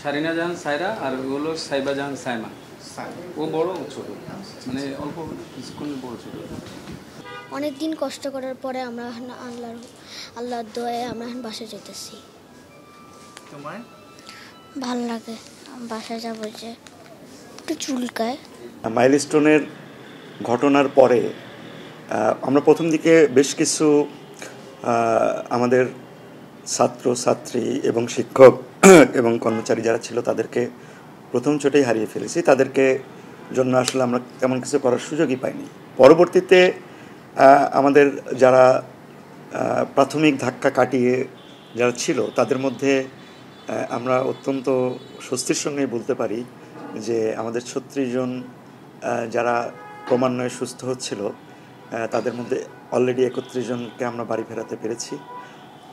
শারিনা জাহান সায়রা আর ও হলো সাইবা জাহান সাইমা। ও বড় ও ছোট, মানে অল্প কিছুক্ষণ বড় ছোট। অনেক দিন কষ্ট করার পরে আমরা আল্লাহর দয়ায় আমরা বাসায় যেতেছি। তোমার ভাল লাগে বাসায় যাবো, যে একটু চুলকায়। মাইলস্টোনের ঘটনার পরে আমরা প্রথম দিকে বেশ কিছু আমাদের ছাত্র ছাত্রী এবং শিক্ষক এবং কর্মচারী যারা ছিল তাদেরকে প্রথম চোটেই হারিয়ে ফেলেছি। তাদেরকে জন্য আসলে আমরা তেমন কিছু করার সুযোগই পাইনি। পরবর্তীতে আমাদের যারা প্রাথমিক ধাক্কা কাটিয়ে যারা ছিল তাদের মধ্যে আমরা অত্যন্ত স্বস্তির সঙ্গেই বলতে পারি যে আমাদের 36 জন যারা ক্রমান্বয়ে সুস্থ হচ্ছিল তাদের মধ্যে অলরেডি 31 জনকে আমরা বাড়ি ফেরাতে পেরেছি।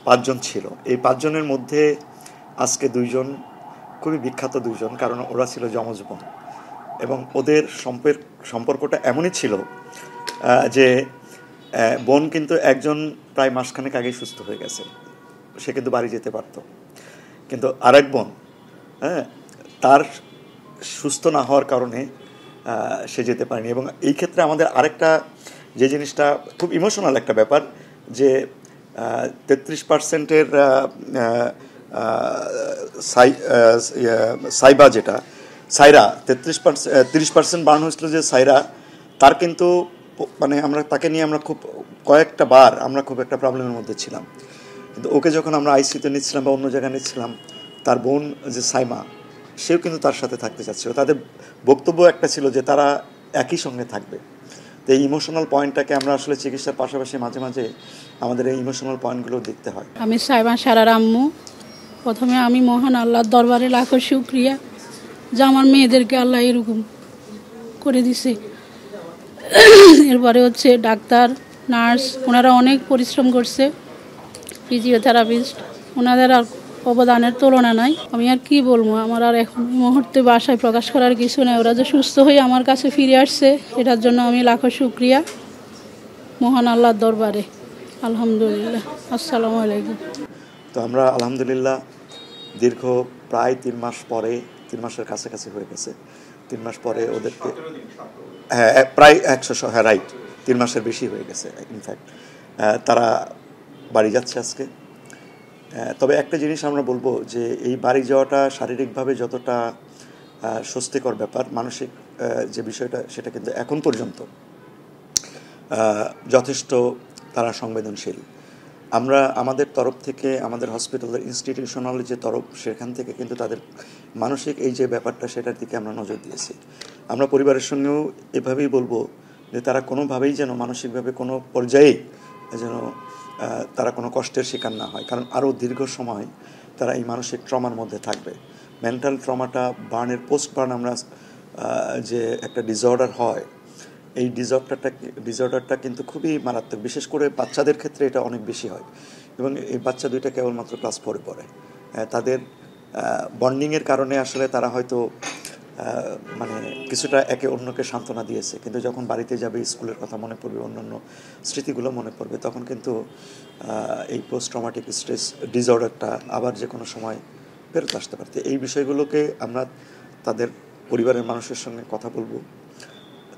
5 জন ছিল, এই 5 জনের মধ্যে আজকে 2 জন খুবই বিখ্যাত 2 জন, কারণ ওরা ছিল যমজ বোন এবং ওদের সম্পর্কটা এমনই ছিল যে বোন কিন্তু একজন প্রায় মাসখানেক আগেই সুস্থ হয়ে গেছে, সে কিন্তু বাড়ি যেতে পারত, কিন্তু আরেক বোন তার সুস্থ না হওয়ার কারণে সে যেতে পারেনি। এবং এই ক্ষেত্রে আমাদের আরেকটা যে জিনিসটা খুব ইমোশনাল একটা ব্যাপার, যে 33%-এর সাইবা যেটা সাইরা 30% বাড়ানো হয়েছিল যে সাইরা, তার কিন্তু মানে আমরা তাকে নিয়ে আমরা খুব কয়েকটা বার আমরা খুব একটা প্রবলেমের মধ্যে ছিলাম। কিন্তু ওকে যখন আমরা আইসিইউতে নিচ্ছিলাম বা অন্য জায়গায় নিচ্ছিলাম, তার বোন যে সাইমা সেও কিন্তু তার সাথে থাকতে চাচ্ছিল। তাদের বক্তব্য একটা ছিল যে তারা একই সঙ্গে থাকবে। তো এই ইমোশনাল পয়েন্টটাকে আমরা আসলে চিকিৎসার পাশাপাশি মাঝে মাঝে আমাদের এই ইমোশনাল পয়েন্টগুলো দেখতে হয়। আমি সাইমা সারার আম্মু। প্রথমে আমি মহান আল্লাহর দরবারে লাখো শুকরিয়া যে আমার মেয়েদেরকে আল্লাহ এরকম করে দিছে। এরপরে হচ্ছে ডাক্তার, নার্স, ওনারা অনেক পরিশ্রম করছে, ফিজিওথেরাপিস্ট, ওনাদের আর অবদানের তুলনা নাই। আমি আর কি বলবো, আমার আর এখন মুহূর্তে বাসায় প্রকাশ করার কিছু নেই। ওরা যে সুস্থ হয়ে আমার কাছে ফিরে আসছে এটার জন্য আমি লাখো শুকরিয়া মহান আল্লাহর দরবারে। আলহামদুলিল্লাহ। আসসালামু আলাইকুম। তো আমরা আলহামদুলিল্লাহ দীর্ঘ প্রায় 3 মাস পরে, 3 মাসের কাছাকাছি হয়ে গেছে, 3 মাস পরে ওদেরকে, হ্যাঁ প্রায় 100, হ্যাঁ রাইট, 3 মাসের বেশি হয়ে গেছে ইনফ্যাক্ট। তারা বাড়ি যাচ্ছে আজকে। তবে একটা জিনিস আমরা বলবো যে এই বাড়ি যাওয়াটা শারীরিকভাবে যতটা স্বস্তিকর ব্যাপার, মানসিক যে বিষয়টা সেটা কিন্তু এখন পর্যন্ত যথেষ্ট তারা সংবেদনশীল। আমরা আমাদের তরফ থেকে, আমাদের হসপিটালের ইনস্টিটিউশনাল যে তরফ, সেখান থেকে কিন্তু তাদের মানসিক এই যে ব্যাপারটা সেটার দিকে আমরা নজর দিয়েছি। আমরা পরিবারের সঙ্গেও এভাবেই বলবো যে তারা কোনোভাবেই যেন মানসিকভাবে কোনো পর্যায়ে যেন তারা কোনো কষ্টের শিকার না হয়, কারণ আরও দীর্ঘ সময় তারা এই মানসিক ট্রমার মধ্যে থাকবে। মেন্টাল ট্রমাটা, বার্নের পোস্ট বার্ন আমরা যে একটা ডিসঅর্ডার হয়, এই ডিসঅর্ডারটা কিন্তু খুবই মারাত্মক, বিশেষ করে বাচ্চাদের ক্ষেত্রে এটা অনেক বেশি হয়। এবং এই বাচ্চা দুইটা কেবলমাত্র ক্লাস 4-এ পড়ে। তাদের বন্ডিংয়ের কারণে আসলে তারা হয়তো মানে কিছুটা একে অন্যকে সান্ত্বনা দিয়েছে, কিন্তু যখন বাড়িতে যাবে, স্কুলের কথা মনে পড়বে, অন্যান্য স্মৃতিগুলো মনে পড়বে, তখন কিন্তু এই পোস্ট ট্রমাটিক স্ট্রেস ডিসঅর্ডারটা আবার যে কোনো সময় ফেরত আসতে পারত। এই বিষয়গুলোকে আমরা তাদের পরিবারের মানুষের সঙ্গে কথা বলবো,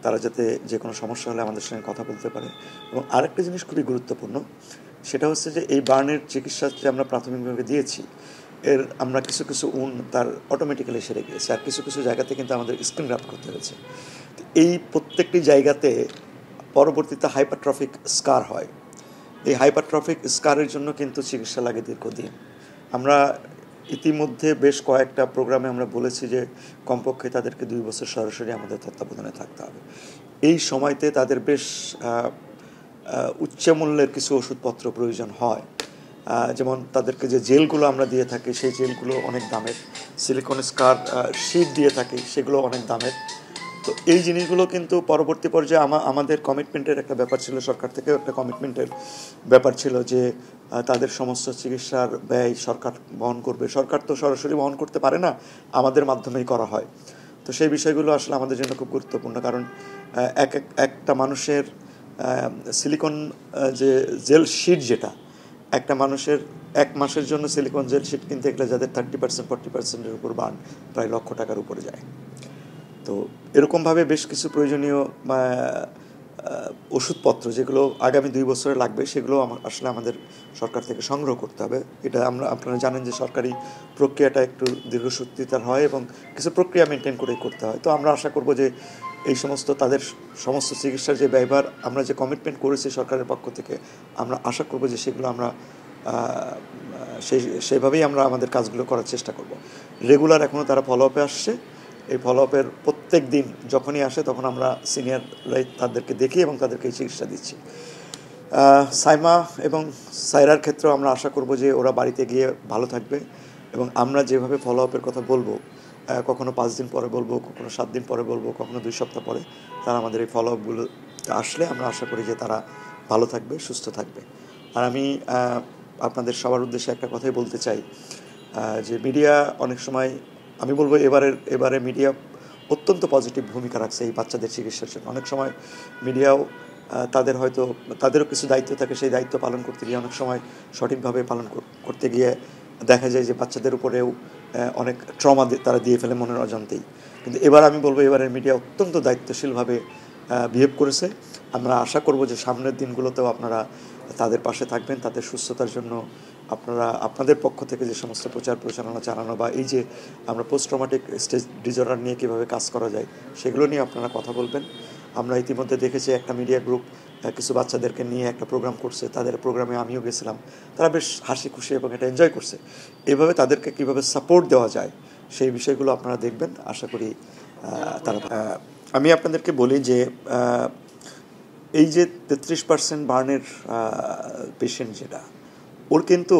তারা যাতে যে কোনো সমস্যা হলে আমাদের সঙ্গে কথা বলতে পারে। এবং আরেকটা জিনিস খুবই গুরুত্বপূর্ণ, সেটা হচ্ছে যে এই বার্নের চিকিৎসা যে আমরা প্রাথমিকভাবে দিয়েছি, এর আমরা কিছু কিছু তার অটোমেটিক্যালি সেরে গিয়েছে, আর কিছু কিছু জায়গাতে কিন্তু আমাদের স্কিন গ্রাফট করতে হয়েছে। এই প্রত্যেকটি জায়গাতে পরবর্তীতে হাইপারট্রফিক স্কার হয়। এই হাইপারট্রফিক স্কারের জন্য কিন্তু চিকিৎসা লাগে দীর্ঘদিন। আমরা ইতিমধ্যে বেশ কয়েকটা প্রোগ্রামে আমরা বলেছি যে কমপক্ষে তাদেরকে 2 বছর সরাসরি আমাদের তত্ত্বাবধানে থাকতে হবে। এই সময়তে তাদের বেশ উচ্চ মূল্যের কিছু ওষুধপত্র প্রয়োজন হয়, যেমন তাদেরকে যে জেলগুলো আমরা দিয়ে থাকি সেই জেলগুলো অনেক দামের, সিলিকন স্কার শিট দিয়ে থাকি সেগুলো অনেক দামের। তো এই জিনিসগুলো কিন্তু পরবর্তী পর্যায়ে আমাদের কমিটমেন্টের একটা ব্যাপার ছিল, সরকার থেকেও একটা কমিটমেন্টের ব্যাপার ছিল যে তাদের সমস্ত চিকিৎসার ব্যয় সরকার বহন করবে। সরকার তো সরাসরি বহন করতে পারে না, আমাদের মাধ্যমেই করা হয়। তো সেই বিষয়গুলো আসলে আমাদের জন্য খুব গুরুত্বপূর্ণ, কারণ একটা মানুষের সিলিকন যে জেল শিট যেটা একটা মানুষের 1 মাসের জন্য সিলিকন জেল শিট কিনতে গেলে যাদের 30% 40%-এর উপর বার্ন প্রায় লক্ষ টাকার উপরে যায়। তো এরকমভাবে বেশ কিছু প্রয়োজনীয় ওষুধপত্র যেগুলো আগামী 2 বছরে লাগবে সেগুলো আসলে আমাদের সরকার থেকে সংগ্রহ করতে হবে। এটা আপনারা জানেন যে সরকারি প্রক্রিয়াটা একটু দীর্ঘসূত্রিতার হয় এবং কিছু প্রক্রিয়া মেনটেন করেই করতে হয়। তো আমরা আশা করব যে এই সমস্ত তাদের সমস্ত চিকিৎসার যে ব্যয়ভার আমরা যে কমিটমেন্ট করেছি সরকারের পক্ষ থেকে, আমরা আশা করব যে সেগুলো আমরা সেইভাবেই আমরা আমাদের কাজগুলো করার চেষ্টা করব। রেগুলার এখনও তারা ফলো আপে আসছে। এই ফলো আপের প্রত্যেক দিন যখনই আসে তখন আমরা সিনিয়ররাই তাদেরকে দেখি এবং তাদেরকে এই চিকিৎসা দিচ্ছি। সাইমা এবং সাইরার ক্ষেত্রেও আমরা আশা করব যে ওরা বাড়িতে গিয়ে ভালো থাকবে এবং আমরা যেভাবে ফলো আপের কথা বলবো, কখনো 5 দিন পরে বলবো, কখনো 7 দিন পরে বলবো, কখনো 2 সপ্তাহ পরে, তারা আমাদের এই ফলো আপগুলো আসলে আমরা আশা করি যে তারা ভালো থাকবে, সুস্থ থাকবে। আর আমি আপনাদের সবার উদ্দেশ্যে একটা কথাই বলতে চাই যে মিডিয়া অনেক সময়, আমি বলবো এবারে মিডিয়া অত্যন্ত পজিটিভ ভূমিকা রাখছে এই বাচ্চাদের চিকিৎসার জন্য। অনেক সময় মিডিয়াও তাদেরও কিছু দায়িত্ব থাকে, সেই দায়িত্ব পালন করতে গিয়ে অনেক সময় সঠিকভাবে পালন করতে গিয়ে দেখা যায় যে বাচ্চাদের উপরেও অনেক ট্রমা তারা দিয়ে ফেলে মনের অজান্তেই। কিন্তু এবার আমি বলবো এবারের মিডিয়া অত্যন্ত দায়িত্বশীলভাবে বিহেভ করেছে। আমরা আশা করব যে সামনের দিনগুলোতেও আপনারা তাদের পাশে থাকবেন, তাদের সুস্থতার জন্য আপনারা আপনাদের পক্ষ থেকে যে সমস্ত প্রচার প্রচারণা চালানো বা এই যে আমরা পোস্ট ট্রমাটিক স্ট্রেস ডিসঅর্ডার নিয়ে কীভাবে কাজ করা যায় সেগুলো নিয়ে আপনারা কথা বলবেন। আমরা ইতিমধ্যে দেখেছি একটা মিডিয়া গ্রুপ কিছু বাচ্চাদেরকে নিয়ে একটা প্রোগ্রাম করছে, তাদের প্রোগ্রামে আমিও গেছিলাম, তারা বেশ হাসি খুশি এবং এটা এনজয় করছে। এভাবে তাদেরকে কীভাবে সাপোর্ট দেওয়া যায় সেই বিষয়গুলো আপনারা দেখবেন, আশা করি তারা। আমি আপনাদেরকে বলি যে এই যে 33% বার্নের পেশেন্ট যেটা, ওর কিন্তু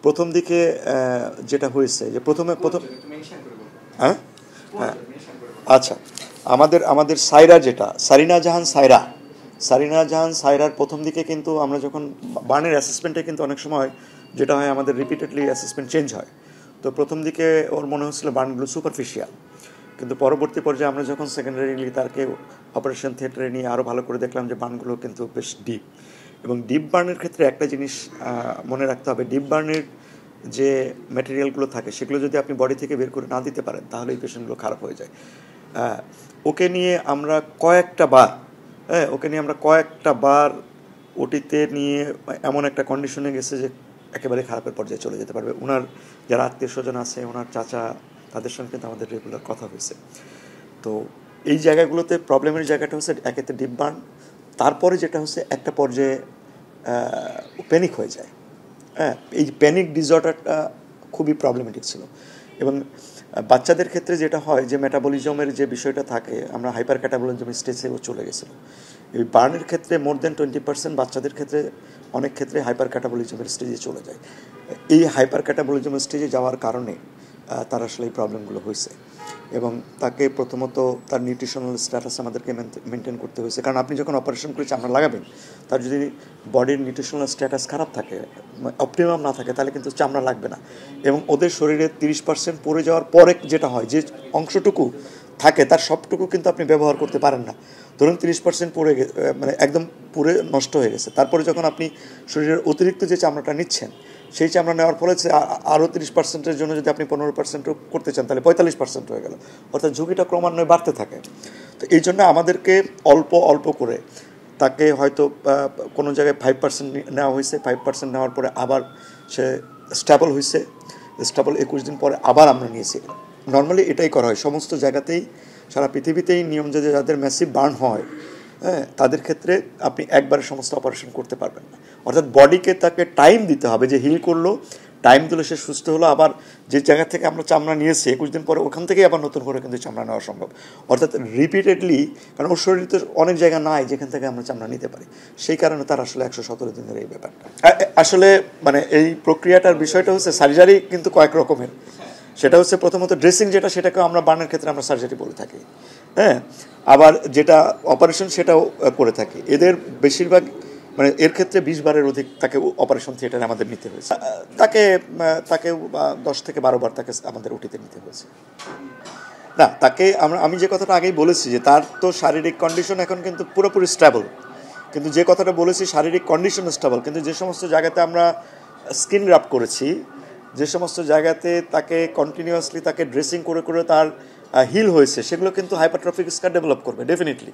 প্রথম দিকে যেটা হয়েছে যে প্রথম হ্যাঁ আচ্ছা, আমাদের সাইরা যেটা সারিনা জাহান সাইরার প্রথম দিকে কিন্তু আমরা যখন বার্নের অ্যাসেসমেন্টে কিন্তু অনেক সময় যেটা হয় আমাদের রিপিটেডলি অ্যাসেসমেন্ট চেঞ্জ হয়। তো প্রথম দিকে ওর মনে হচ্ছিল বার্নগুলো সুপারফিশিয়াল, কিন্তু পরবর্তী পর্যায়ে আমরা যখন সেকেন্ডারিলি তাকে অপারেশন থিয়েটারে নিয়ে আরও ভালো করে দেখলাম যে বার্নগুলো কিন্তু বেশ ডিপ। এবং ডিপ বার্নের ক্ষেত্রে একটা জিনিস মনে রাখতে হবে, ডিপ বার্নের যে ম্যাটেরিয়ালগুলো থাকে সেগুলো যদি আপনি বডি থেকে বের করে না দিতে পারেন তাহলে এই পেশেন্টগুলো খারাপ হয়ে যায়। ওকে নিয়ে আমরা কয়েকটা বার ওটিতে নিয়ে এমন একটা কন্ডিশনে গেছে যে একেবারে খারাপের পর্যায়ে চলে যেতে পারবে। ওনার যারা আত্মীয় স্বজন আছে, ওনার চাচা, তাদের সঙ্গে কিন্তু আমাদের রেগুলার কথা হয়েছে। তো এই জায়গাগুলোতে প্রবলেমের জায়গাটা হচ্ছে একেতে ডিপ বার্ন, তারপরে যেটা হচ্ছে একটা পর্যায়ে প্যানিক হয়ে যায়। এই প্যানিক ডিসঅর্ডারটা খুবই প্রবলেমেটিক ছিল। এবং বাচ্চাদের ক্ষেত্রে যেটা হয় যে মেটাবলিজমের যে বিষয়টা থাকে, আমরা হাইপার ক্যাটাবলিজম স্টেজেও চলে গেছিলো। এই বার্নের ক্ষেত্রে মোর দেন 20% বাচ্চাদের ক্ষেত্রে অনেক ক্ষেত্রে হাইপার ক্যাটাবলিজমের স্টেজে চলে যায়। এই হাইপার ক্যাটাবলিজমের স্টেজে যাওয়ার কারণে তার আসলে এই প্রবলেমগুলো হয়েছে। এবং তাকে প্রথমত তার নিউট্রিশনাল স্ট্যাটাস আমাদেরকে মেনটেন করতে হয়েছে, কারণ আপনি যখন অপারেশন করে চামড়া লাগাবেন তার যদি বডির নিউট্রিশনাল স্ট্যাটাস খারাপ থাকে, অপটিমাম না থাকে, তাহলে কিন্তু চামড়া লাগবে না। এবং ওদের শরীরে 30% পড়ে যাওয়ার পরে যেটা হয়, যে অংশটুকু থাকে তার সবটুকু কিন্তু আপনি ব্যবহার করতে পারেন না। ধরুন 30% পড়ে মানে একদম পুরে নষ্ট হয়ে গেছে, তারপরে যখন আপনি শরীরের অতিরিক্ত যে চামড়াটা নিচ্ছেন সেই চামড়া নেওয়ার ফলে আরও 30%-এর জন্য যদি আপনি 15% করতে চান তাহলে 45% হয়ে গেল, অর্থাৎ ঝুঁকিটা ক্রমান্বয়ে বাড়তে থাকে। তো এই জন্য আমাদেরকে অল্প অল্প করে তাকে হয়তো কোনো জায়গায় 5% নেওয়া হয়েছে, 5% নেওয়ার পরে আবার সে স্টেবল হয়েছে, স্টেবল 21 দিন পরে আবার আমরা নিয়েছি। নর্মালি এটাই করা হয় সমস্ত জায়গাতেই, সারা পৃথিবীতেই নিয়ম যে যাদের ম্যাসিভ বার্ন হয় তাদের ক্ষেত্রে আপনি একবারে সমস্ত অপারেশন করতে পারবেন না। অর্থাৎ বডিকে তাকে টাইম দিতে হবে, যে হিল করলো, টাইম দিলে সে সুস্থ হলো, আবার যে জায়গা থেকে আমরা চামড়া নিয়েছি 21 দিন পরে ওখান থেকেই আবার নতুন করে কিন্তু চামড়া নেওয়া সম্ভব। অর্থাৎ রিপিটেডলি, কারণ ওর শরীরে তো অনেক জায়গা নাই যেখান থেকে আমরা চামড়া নিতে পারি, সেই কারণে তার আসলে 117 দিনের এই ব্যাপারটা। আসলে মানে এই প্রক্রিয়াটার বিষয়টা হচ্ছে সার্জারি কিন্তু কয়েক রকমের। সেটা হচ্ছে প্রথমত ড্রেসিং, যেটাকে আমরা বার্নের ক্ষেত্রে আমরা সার্জারি বলে থাকি, আবার যেটা অপারেশন সেটাও করে থাকি। এদের বেশিরভাগ মানে এর ক্ষেত্রে 20 বারের অধিক তাকে অপারেশন থিয়েটারে আমাদের নিতে হয়েছে। তাকে 10 থেকে 12 বার তাকে আমাদের ওটিতে নিতে হয়েছে। তাকে আমি যে কথাটা আগেই বলেছি যে তার তো শারীরিক কন্ডিশন এখন কিন্তু পুরোপুরি স্টেবল, কিন্তু যে কথাটা বলেছি শারীরিক কন্ডিশন স্টেবল, কিন্তু যে সমস্ত জায়গাতে আমরা স্কিন র্যাপ করেছি, যে সমস্ত জায়গাতে তাকে কন্টিনিউয়াসলি তাকে ড্রেসিং করে করে তার হিল হয়েছে, সেগুলো কিন্তু হাইপারট্রফিক স্কার ডেভেলপ করবে ডেফিনেটলি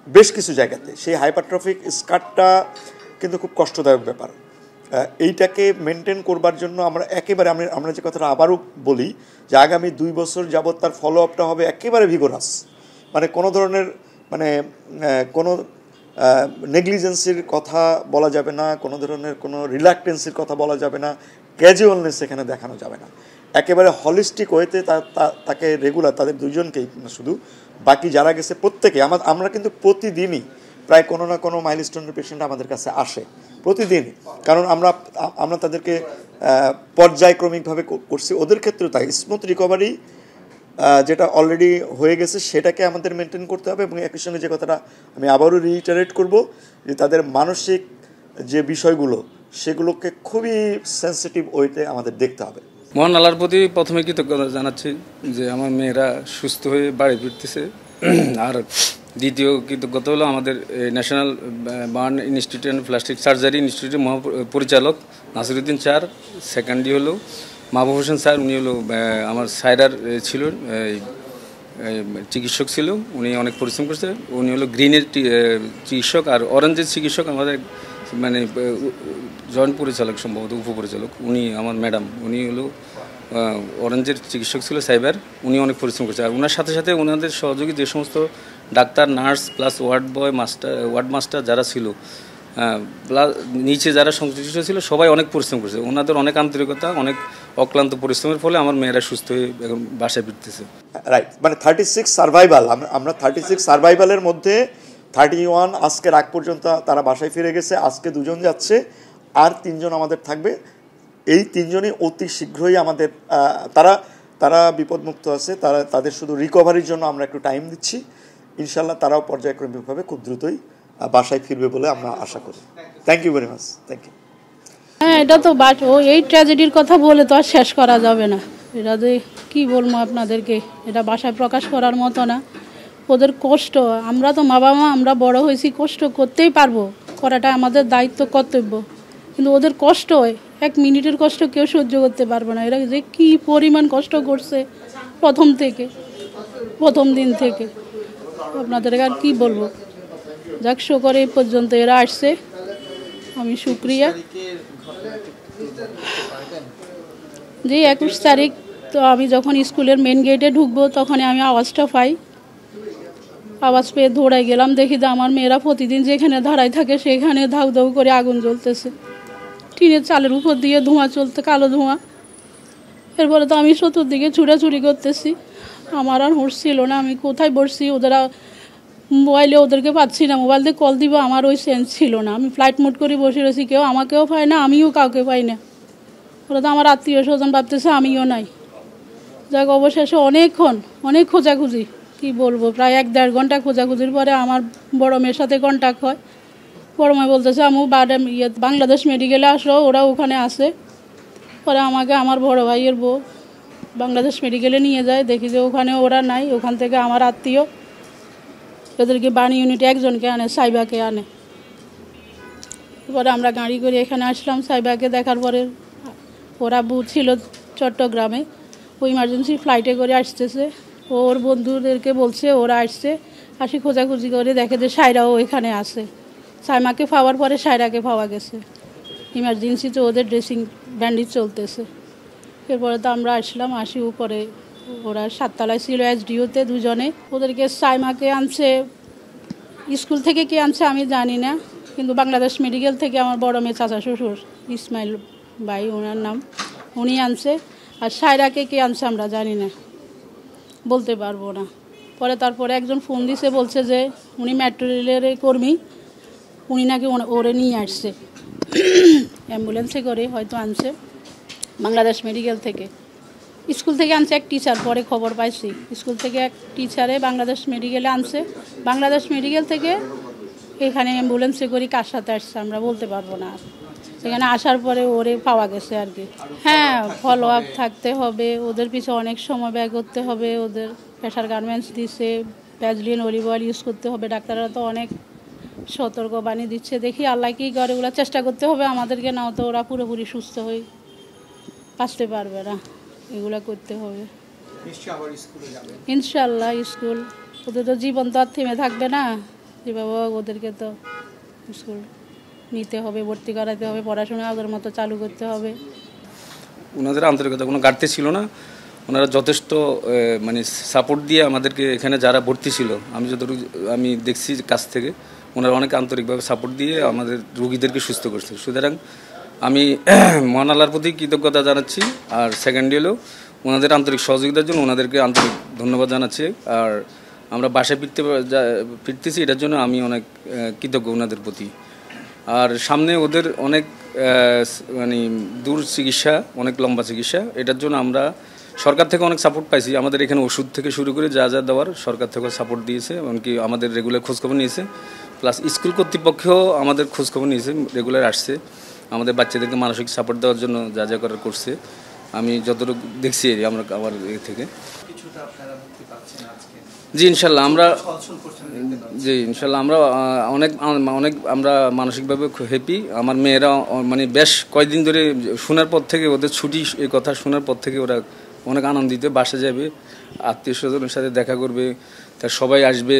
বেশ কিছু জায়গাতে। সেই হাইপারট্রফিক স্কারটা কিন্তু খুব কষ্টদায়ক ব্যাপার। এইটাকে মেনটেন করবার জন্য আমরা একেবারে আমরা যে কথাটা আবারও বলি যে আগামী 2 বছর যাবৎ তার ফলো আপটা হবে একেবারে ভিগোরাস, মানে কোনো ধরনের কোনো নেগলিজেন্সির কথা বলা যাবে না, কোনো ধরনের কোনো রিল্যাক্টেন্সির কথা বলা যাবে না, ক্যাজুয়ালনেস এখানে দেখানো যাবে না। একেবারে হলিস্টিক ওয়েতে তাকে রেগুলার, তাদের দুজনকেই শুধু, বাকি যারা গেছে প্রত্যেকে আমরা কিন্তু প্রতিদিনই প্রায় কোনো না কোনো মাইলস্টোনের পেশেন্ট আমাদের কাছে আসে প্রতিদিন, কারণ আমরা তাদেরকে পর্যায়ক্রমিকভাবে করছি। ওদের ক্ষেত্রেও তাই স্মুথ রিকভারি যেটা অলরেডি হয়ে গেছে সেটাকে আমাদের মেনটেন করতে হবে, এবং একই সঙ্গে যে কথাটা আমি আবারও রিইটারেট করব যে তাদের মানসিক যে বিষয়গুলো সেগুলোকে খুবই সেন্সিটিভ ওয়েতে আমাদের দেখতে হবে। মহান আল্লাহর প্রতি প্রথমে কৃতজ্ঞতা জানাচ্ছি যে আমার মেয়েরা সুস্থ হয়ে বাড়ি ফিরতেছে। আর দ্বিতীয় কৃতজ্ঞতা হলো আমাদের national burn institute and plastic surgery ইনস্টিটিউটের মহাপরিচালক নাসিরুদ্দিন স্যার। সেকেন্ডলি হলো মাহবুব হোসেন স্যার, উনি হলো আমার সাইরার ছিলেন, চিকিৎসক ছিল, উনি অনেক পরিশ্রম করছে। উনি হলো গ্রিনের চিকিৎসক, আর অরেঞ্জের চিকিৎসক আমাদের মানে জয়েন্ট পরিচালক, সম্ভবত উপপরিচালক উনি আমার ম্যাডাম। উনি হলো অরেঞ্জের চিকিৎসক ছিল সাইবার, উনি অনেক পরিশ্রম করছে। আর ওনার সাথে সাথে ওনাদের সহযোগী যে সমস্ত ডাক্তার, nurse plus ward boy, ward master যারা ছিল, প্লাস নিচে যারা সংশ্লিষ্ট ছিল, সবাই অনেক পরিশ্রম করছে। ওনাদের অনেক আন্তরিকতা, অনেক অক্লান্ত পরিশ্রমের ফলে আমার মেয়েরা সুস্থ হয়ে এখন বাসায় ফিরতেছে। রাইট, মানে 36 সার্ভাইভাল, আমরা 36 সার্ভাইভালের মধ্যে 31 আজকের আগ পর্যন্ত তারা বাসায় ফিরে গেছে। আজকে 2 জন যাচ্ছে, আর 3 জন আমাদের থাকবে। এই 3 জনই অতি শীঘ্রই আমাদের তারা বিপদমুক্ত আছে, তাদের শুধু রিকভারির জন্য আমরা একটু টাইম দিচ্ছি। ইনশাল্লাহ তারাও পর্যায়ক্রমিকভাবে খুব দ্রুতই বাসায় ফিরবে বলে আমরা আশা করি। Thank you very much. Thank you. হ্যাঁ, এটা তো এই ট্র্যাজেডির কথা বলে তো আর শেষ করা যাবে না। এটা যে কী বলবো আপনাদেরকে, এটা ভাষায় প্রকাশ করার মতো না। ওদের কষ্ট, আমরা তো মা বাবা, আমরা বড় হয়েছি, কষ্ট করতেই পারবো, করাটা আমাদের দায়িত্ব, কর্তব্য। কিন্তু ওদের কষ্ট, 1 মিনিটের কষ্ট কেউ সহ্য করতে পারবে না। এরা যে কী পরিমাণ কষ্ট করছে প্রথম দিন থেকে, আপনাদেরকে আর কি বলবো। যাক, শুকর এই পর্যন্ত এরা আসছে, আমি শুক্রিয়া। যে 21 তারিখ তো আমি যখন স্কুলের মেন গেটে ঢুকবো, তখন আমি আওয়াজটা পাই। আওয়াজ পেয়ে দৌড়াই গেলাম, দেখি যে আমার মেয়েরা প্রতিদিন যেখানে দাঁড়ায় থাকে সেখানে ধাউ ধাউ করে আগুন জ্বলতেছে, টিনের চালের উপর দিয়ে ধোঁয়া চলতে, কালো ধোঁয়া। এরপরে তো আমি চতুর্দিকে ছুটাছুটি করতেছি, আমার আর হুঁশ ছিল না, আমি কোথায় বসছি। মোবাইলে ওদেরকে পাচ্ছি না, মোবাইল দিয়ে কল দিব আমার ওই সেন্স ছিল না। আমি ফ্লাইট মোড করে বসে রয়েছি, কেউ আমাকেও পায় না, আমিও কাউকে পাই না। ওরা তো আমার আত্মীয় স্বজন ভাবতেছে আমিও নাই। যাক, অবশেষে অনেক খোঁজাখুঁজি, কি বলবো, প্রায় 1-1.5 ঘন্টা খোঁজাখুঁজির পরে আমার বড় মেয়ের সাথে কন্ট্যাক্ট হয়। বড় মেয়ে বলতেছে আমু বাংলাদেশ মেডিকেলে আসো, ওরা ওখানে আছে। পরে আমাকে আমার বড় ভাইয়ের বউ বাংলাদেশ মেডিকেলে নিয়ে যায়, দেখি যে ওখানে ওরা নাই। ওখান থেকে আমার আত্মীয় ওদেরকে বাণী ইউনিটে একজনকে আনে, সাইবাকে আনে। এরপরে আমরা গাড়ি করে এখানে আসলাম। সাইবাকে দেখার পরে ওরা ছিল চট্টগ্রামে, ও ইমার্জেন্সি ফ্লাইটে করে আসতেছে। ওর বন্ধুদেরকে বলছে, ওরা আসছে, আসি খোঁজাখুঁজি করে দেখে যে সাইরাও এখানে আছে। সাইমাকে পাওয়ার পরে সাইরাকে পাওয়া গেছে। ইমার্জেন্সিতে ওদের ড্রেসিং ব্যান্ডেজ চলতেছে। এরপরে তো আমরা আসি উপরে, ওরা 7 তলায় ছিল SDOতে 2 জনে। ওদেরকে সাইমাকে আনছে স্কুল থেকে, কে আনছে আমি জানি না, কিন্তু বাংলাদেশ মেডিকেল থেকে আমার বড় মেয়ে চাচা শ্বশুর ইসমাইল ভাই, ওনার নাম, উনি আনছে। আর সাইরাকে কে আনছে আমরা জানি না, বলতে পারবো না। তারপরে একজন ফোন দিছে, বলছে যে উনি মেট্রো রেলের কর্মী, উনি নাকি ওরে নিয়ে আসছে অ্যাম্বুলেন্সে করে, হয়তো আনছে বাংলাদেশ মেডিকেল থেকে। স্কুল থেকে আনছে এক টিচার, পরে খবর পাইছি স্কুল থেকে এক টিচারে বাংলাদেশ মেডিকেলে আনছে। বাংলাদেশ মেডিকেল থেকে এখানে অ্যাম্বুলেন্সে করে কার সাথে আসছে আমরা বলতে পারবো না। এখানে আসার পরে ওরে পাওয়া গেছে আর কি। হ্যাঁ, ফলো আপ থাকতে হবে, ওদের পিছনে অনেক সময় ব্যয় করতে হবে। ওদের প্রেশার গার্মেন্টস দিছে, ভ্যাজলিন, অলিভ অয়েল ইউজ করতে হবে। ডাক্তাররা তো অনেক সতর্কবাণী দিচ্ছে, দেখি আল্লাহ কী করে। ওগুলো চেষ্টা করতে হবে আমাদেরকে, নাও তো ওরা পুরোপুরি সুস্থ হয়ে বাঁচতে পারবে না। এগুলো করতে হবে ইনশাল্লাহ। স্কুল ওদের তো জীবন তো আর থেমে থাকবে না, যেভাবে ওদেরকে তো স্কুল নিতে হবে, ভর্তি করাতে হবে, পড়াশোনা আগের মতো চালু করতে হবে। ওনাদের আন্তরিকতা কোনো ঘাটতি ছিল না। ওনারা যথেষ্ট মানে সাপোর্ট দিয়ে আমাদেরকে এখানে যারা ভর্তি ছিল, আমি দেখছি কাছ থেকে, ওনারা অনেক আন্তরিকভাবে সাপোর্ট দিয়ে আমাদের রোগীদেরকে সুস্থ করছে। সুতরাং আমি মহান আল্লাহর প্রতি কৃতজ্ঞতা জানাচ্ছি। আর সেকেন্ডলি হলো ওনাদের আন্তরিক সহযোগিতার জন্য ওনাদেরকে আন্তরিক ধন্যবাদ জানাচ্ছি। আর আমরা বাসায় ফিরতেছি, এটার জন্য আমি অনেক কৃতজ্ঞ ওনাদের প্রতি। আর সামনে ওদের অনেক মানে দূর চিকিৎসা, অনেক লম্বা চিকিৎসা, এটার জন্য আমরা সরকার থেকে অনেক সাপোর্ট পাইছি। আমাদের এখানে ওষুধ থেকে শুরু করে যা যা দেওয়ার সরকার থেকে সাপোর্ট দিয়েছে, এমনকি আমাদের রেগুলার খোঁজখবর নিয়েছে। প্লাস স্কুল কর্তৃপক্ষও আমাদের খোঁজখবর নিয়েছে, রেগুলার আসছে আমাদের বাচ্চাদেরকে মানসিক সাপোর্ট দেওয়ার জন্য যা যা করার করছে। আমি যতটুকু দেখছি আমার থেকে জি ইনশাল্লাহ আমরা অনেক আমরা মানসিকভাবে হ্যাপি। আমার মেয়েরা মানে বেশ কয়েকদিন ধরে শোনার পর থেকে, ওদের ছুটি এই কথা শোনার পর থেকে ওরা অনেক আনন্দিত। বাসা যাবে, আত্মীয় স্বজনের সাথে দেখা করবে, তার সবাই আসবে,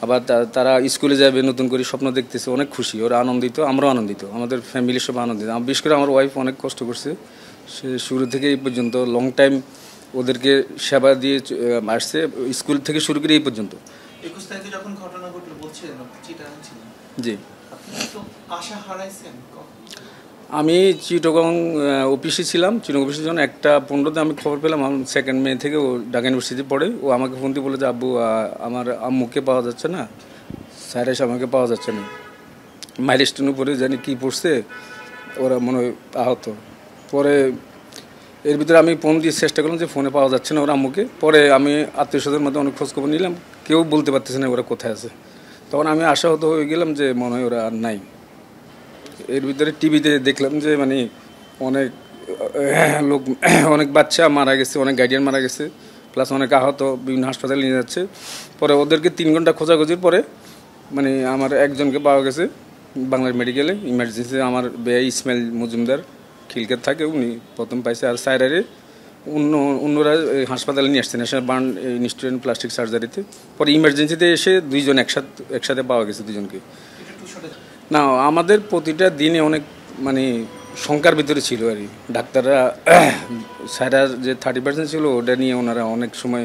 আবার তারা স্কুলে যাবে, নতুন করে স্বপ্ন দেখতেছে, অনেক খুশি, ওরা আনন্দিত, আমরাও আনন্দিত, আমাদের ফ্যামিলির সব আনন্দিত। বিশেষ করে আমার ওয়াইফ অনেক কষ্ট করছে, সে শুরু থেকে এই পর্যন্ত লং টাইম ওদেরকে সেবা দিয়ে আসছে, স্কুল থেকে শুরু করে এই পর্যন্ত। 21 তারিখে যখন ঘটনা ঘটলো বলছিলেন জি, হারাইছেন। আমি চিটগং অফিসে ছিলাম। চিটগং অফিসের জন্য 1:15-তে আমি খবর পেলাম, আমার 2nd মে থেকে ও ঢাকা ইউনিভার্সিটি পড়ে। ও আমাকে ফোন দিয়ে বলে যে আব্বু আমার আম্মুকে পাওয়া যাচ্ছে না, স্যারের আমাকে পাওয়া যাচ্ছে না, মাইলস্টোনের উপরে জানি কী পড়ছে, ওরা মনে হয় আহত। পরে এর ভিতরে আমি ফোন দিয়ে চেষ্টা করলাম যে ফোনে পাওয়া যাচ্ছে না ওরা আম্মুকে। পরে আমি আত্মীয় স্বজনের মধ্যে অনেক খোঁজখবর নিলাম, কেউ বলতে পারতেছে না ওরা কোথায় আছে। তখন আমি আশাহত হয়ে গেলাম যে মনে হয় ওরা আর নাই। এর ভিতরে টিভিতে দেখলাম যে মানে অনেক লোক, অনেক বাচ্চা মারা গেছে, অনেক গার্ডিয়ান মারা গেছে, প্লাস অনেক আহত, বিভিন্ন হাসপাতালে নিয়ে যাচ্ছে। পরে ওদেরকে 3 ঘন্টা খোঁজাখুঁজির পরে মানে আমার একজনকে পাওয়া গেছে বাংলার মেডিকেলে ইমার্জেন্সি। আমার বেআই ইসমাইল মজুমদার খিলকের থাকে, উনি প্রথম পাইছে। আর সাইরারে অন্যরা হাসপাতালে নিয়ে আসছে, national burn institute and plastic সার্জারিতে। পরে ইমার্জেন্সিতে এসে 2 জন একসাথে পাওয়া গেছে, 2 জনকে। না, আমাদের প্রতিটা দিনে অনেক মানে শঙ্কার ভিতরে ছিল আর কি। ডাক্তাররা সাইরার যে 30% ছিল ওটা নিয়ে ওনারা অনেক সময়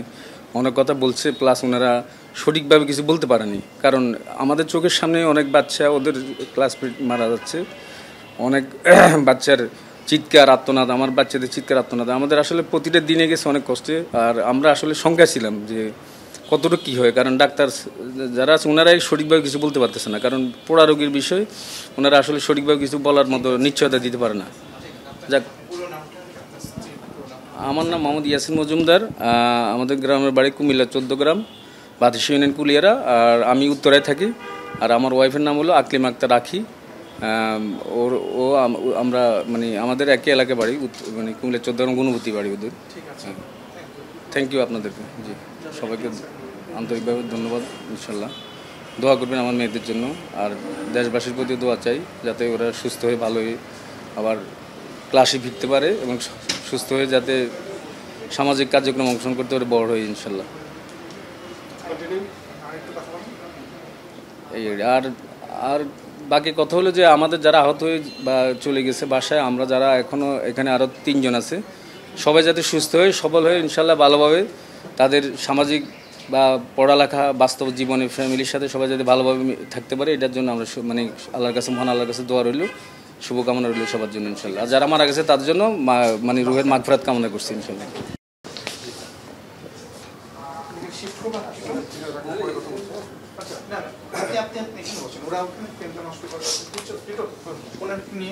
অনেক কথা বলছে, প্লাস ওনারা সঠিকভাবে কিছু বলতে পারেনি। কারণ আমাদের চোখের সামনে অনেক বাচ্চা, ওদের ক্লাসমেট মারা যাচ্ছে, অনেক বাচ্চার চিৎকার আত্মনাদ, আমার বাচ্চাদের চিৎকার আত্মনাদ, আমাদের আসলে প্রতিটা দিনে গেছে অনেক কষ্টে। আর আমরা আসলে শঙ্কা ছিলাম যে কতটুকু কী হয়, কারণ ডাক্তার যারা আছে ওনারাই সঠিকভাবে কিছু বলতে পারতেছে না, কারণ পোড়া রোগীর বিষয় ওনারা আসলে সঠিকভাবে কিছু বলার মতো নিশ্চয়তা দিতে পারে না। যাক, আমার নাম মোহাম্মদ ইয়াসিন মজুমদার, আমাদের গ্রামের বাড়ি কুমিল্লা 14 গ্রাম, বাতিশা ইউনিয়ন কুলিয়ারা, আর আমি উত্তরায় থাকি। আর আমার ওয়াইফের নাম হলো আকলিমা আক্তার রাখি। আমরা মানে আমাদের একই এলাকায় বাড়ি, মানে কুমিল্লা 14 গ্রাম গুণবতী বাড়ি ওদের। থ্যাংক ইউ আপনাদেরকে। জি, সবাইকে আন্তরিকভাবে ধন্যবাদ। ইনশাল্লাহ দোয়া করবেন আমার মেয়েদের জন্য, আর দেশবাসীর প্রতি দোয়া চাই যাতে ওরা সুস্থ হয়ে ভালো হয়ে আবার ক্লাসে ফিরতে পারে এবং সুস্থ হয়ে যাতে সামাজিক কার্যক্রম অংশগ্রহণ করতে পারে বড় হয়ে ইনশাল্লাহ। এই আর বাকি কথা হলো যে আমাদের যারা আহত হয়ে বা চলে গেছে বাসায়, আমরা যারা এখনও এখানে আরও 3 জন আছে, সবাই যাতে সুস্থ হয়ে সবল হয়ে ইনশাল্লাহ ভালোভাবে তাদের সামাজিক বা পড়ালেখা, বাস্তব জীবনে ফ্যামিলির সাথে সবাই যাতে ভালোভাবে থাকতে পারে, এটার জন্য আমরা মানে আল্লাহর কাছে, মহান আল্লাহর কাছে দোয়া রইল, শুভকামনা রইল সবার জন্য ইনশাল্লাহ। আর যারা মারা গেছে তাদের জন্য মানে রুহের মাগফিরাত কামনা করছি ইনশাল্লাহ। আপনি